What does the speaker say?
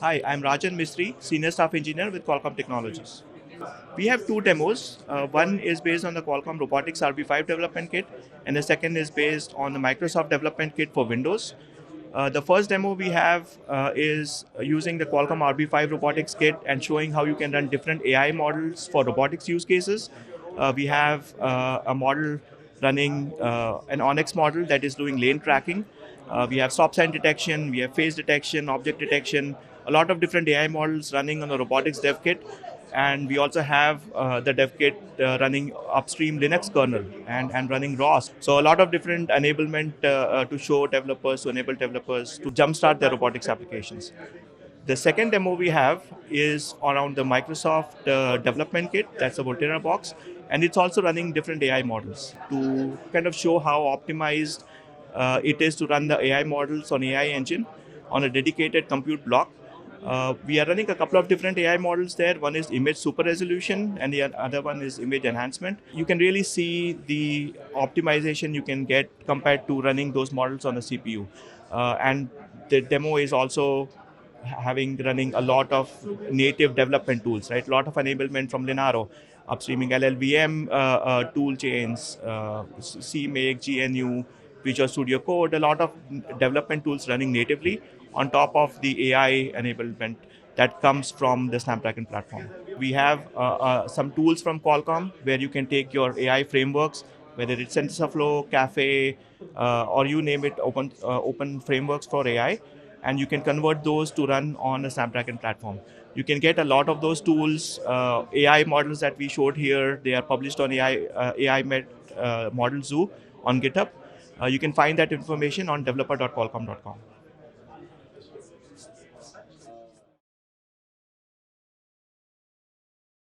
Hi, I'm Rajan Mistry, Senior Staff Engineer with Qualcomm Technologies. We have two demos. One is based on the Qualcomm Robotics RB5 development kit, and the second is based on the Microsoft development kit for Windows. The first demo we have is using the Qualcomm RB5 robotics kit and showing how you can run different AI models for robotics use cases. We have a model running an Onyx model that is doing lane tracking. We have stop sign detection, we have face detection, object detection, a lot of different AI models running on the robotics dev kit. And we also have the dev kit running upstream Linux kernel and running ROS. So a lot of different enablement to show developers, to enable developers to jumpstart their robotics applications. The second demo we have is around the Microsoft development kit, that's the Volterra box, and it's also running different AI models to kind of show how optimized it is to run the AI models on AI engine on a dedicated compute block. We are running a couple of different AI models there. One is image super resolution, and the other one is image enhancement. You can really see the optimization you can get compared to running those models on the CPU. And the demo is also having running a lot of native development tools, right? A lot of enablement from Linaro, upstreaming LLVM tool chains, CMake, GNU, Visual Studio Code, a lot of development tools running natively on top of the AI enablement that comes from the Snapdragon platform. We have some tools from Qualcomm where you can take your AI frameworks, whether it's TensorFlow, Caffe, or you name it, open frameworks for AI, and you can convert those to run on a Snapdragon platform. You can get a lot of those tools, AI models that we showed here. They are published on AI Model Zoo on GitHub. You can find that information on developer.qualcomm.com.